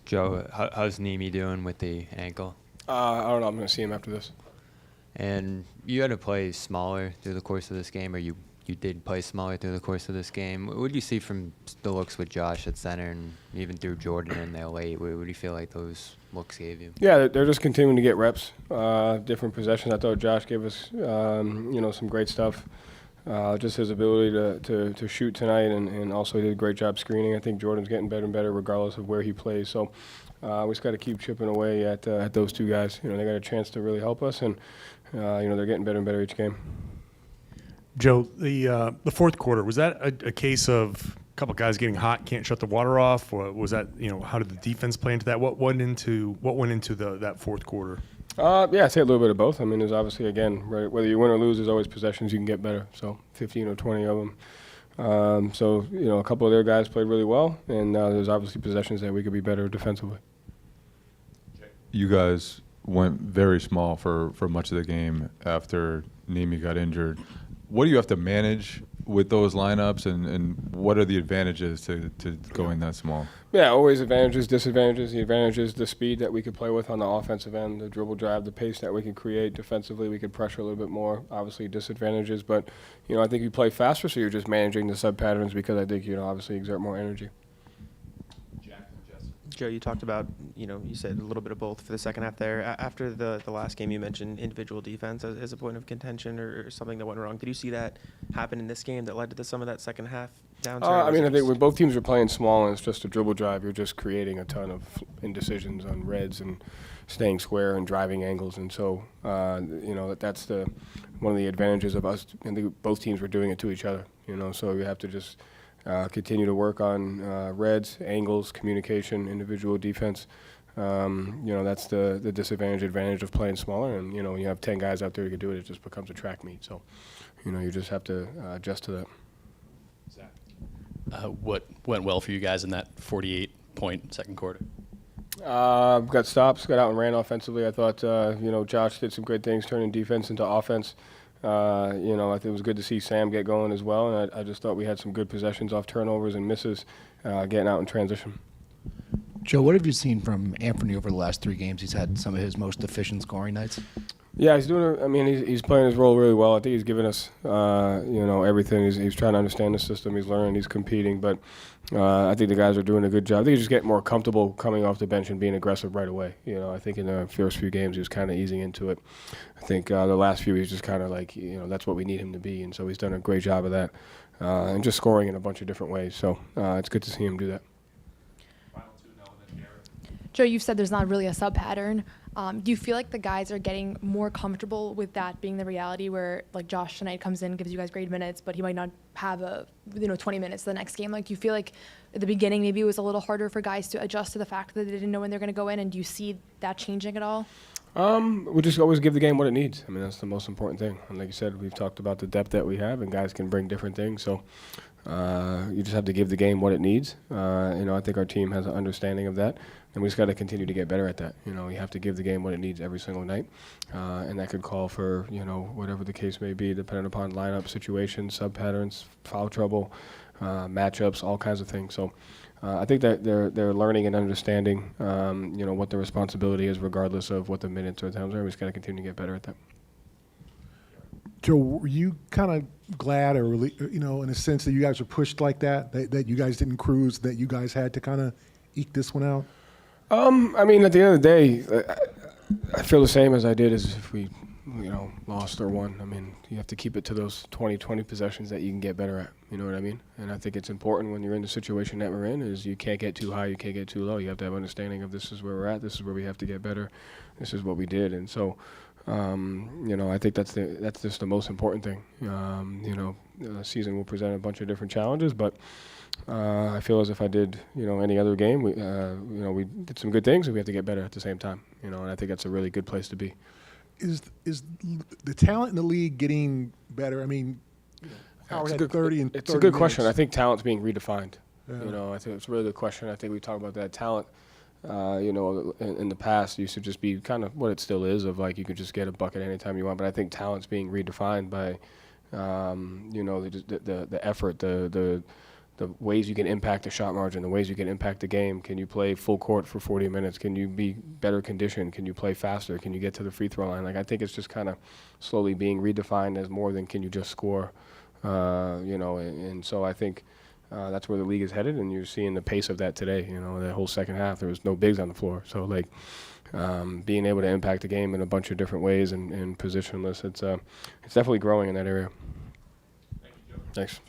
Joe, how's Nemi doing with the ankle? I don't know. I'm going to see him after this. And you had to play smaller through the course of this game, or you did play smaller through the course of this game. What did you see from the looks with Josh at center and even through Jordan in there late? What do you feel like those looks gave you? Yeah, they're just continuing to get reps, different possessions. I thought Josh gave us, some great stuff. Just his ability to shoot tonight, and also he did a great job screening. I think Jordan's getting better and better regardless of where he plays. So we just got to keep chipping away at those two guys. They got a chance to really help us, and they're getting better and better each game. Joe, the fourth quarter, was that a case of a couple guys getting hot, can't shut the water off? Or was that, how did the defense play into that? What went into that fourth quarter? Yeah, I'd say a little bit of both. I mean, there's obviously, again, right, whether you win or lose, there's always possessions you can get better. So 15 or 20 of them. A couple of their guys played really well, and there's obviously possessions that we could be better defensively. You guys went very small for much of the game after Nemi got injured. What do you have to manage with those lineups, and what are the advantages to going that small? Yeah, always advantages, disadvantages. The advantage is the speed that we could play with on the offensive end, the dribble drive, the pace that we can create defensively. We could pressure a little bit more. Obviously, disadvantages, but I think you play faster, so you're just managing the sub patterns because I think obviously exert more energy. Joe, you talked about, you said a little bit of both for the second half there. After the last game, you mentioned individual defense as a point of contention or something that went wrong. Did you see that happen in this game that led to some of that second half downturn? I think when both teams are playing small and it's just a dribble drive, you're just creating a ton of indecisions on reds and staying square and driving angles. And so, that's one of the advantages of us. I think both teams were doing it to each other, so you have to just continue to work on reds, angles, communication, individual defense. That's the disadvantage, advantage of playing smaller. And, when you have 10 guys out there who can do it, it just becomes a track meet. So, you just have to adjust to that. What went well for you guys in that 48-point second quarter? Got stops, got out and ran offensively. I thought, Josh did some great things, turning defense into offense. I think it was good to see Sam get going as well, and I just thought we had some good possessions off turnovers and misses, getting out in transition. Joe, what have you seen from Anfernee over the last 3 games? He's had some of his most efficient scoring nights. Yeah, he's doing. He's playing his role really well. I think he's given us, everything. He's trying to understand the system. He's learning. He's competing. But I think the guys are doing a good job. I think he's just getting more comfortable coming off the bench and being aggressive right away. I think in the first few games he was kind of easing into it. I think the last few he's just kind of like, that's what we need him to be. And so he's done a great job of that, and just scoring in a bunch of different ways. So it's good to see him do that. Joe, you've said there's not really a sub pattern. Do you feel like the guys are getting more comfortable with that being the reality where, like, Josh tonight comes in, gives you guys great minutes, but he might not have 20 minutes the next game? Like, do you feel like at the beginning maybe it was a little harder for guys to adjust to the fact that they didn't know when they're going to go in, and do you see that changing at all? We just always give the game what it needs. I mean, that's the most important thing. And like you said, we've talked about the depth that we have, and guys can bring different things. So you just have to give the game what it needs. I think our team has an understanding of that, and we just got to continue to get better at that. You have to give the game what it needs every single night, and that could call for whatever the case may be, depending upon lineup situations, sub patterns, foul trouble, matchups, all kinds of things. So I think that they're learning and understanding what the responsibility is, regardless of what the minutes or times are. We just got to continue to get better at that. Joe, were you kind of glad, or in a sense that you guys were pushed like that you guys didn't cruise, that you guys had to kind of eke this one out? At the end of the day, I feel the same as I did as if we, lost or won. You have to keep it to those 20 possessions that you can get better at. You know what I mean? And I think it's important when you're in the situation that we're in, is you can't get too high, you can't get too low. You have to have understanding of this is where we're at, this is where we have to get better, this is what we did. And so, I think that's just the most important thing. The season will present a bunch of different challenges, but I feel as if I did, any other game, we did some good things, and we have to get better at the same time. And I think that's a really good place to be. Is the talent in the league getting better? Howard had 30 and 30 It's a good question. minutes. I think talent's being redefined. Yeah. I think it's a really good question. I think we talked about that talent. In the past, it used to just be kind of what it still is, of like you could just get a bucket anytime you want. But I think talent's being redefined by, the effort, the the ways you can impact the shot margin, the ways you can impact the game. Can you play full court for 40 minutes? Can you be better conditioned? Can you play faster? Can you get to the free throw line? Like, I think it's just kind of slowly being redefined as more than can you just score, and so I think that's where the league is headed, and you're seeing the pace of that today. The whole second half, there was no bigs on the floor. So, like, being able to impact the game in a bunch of different ways and positionless, it's definitely growing in that area. Thanks.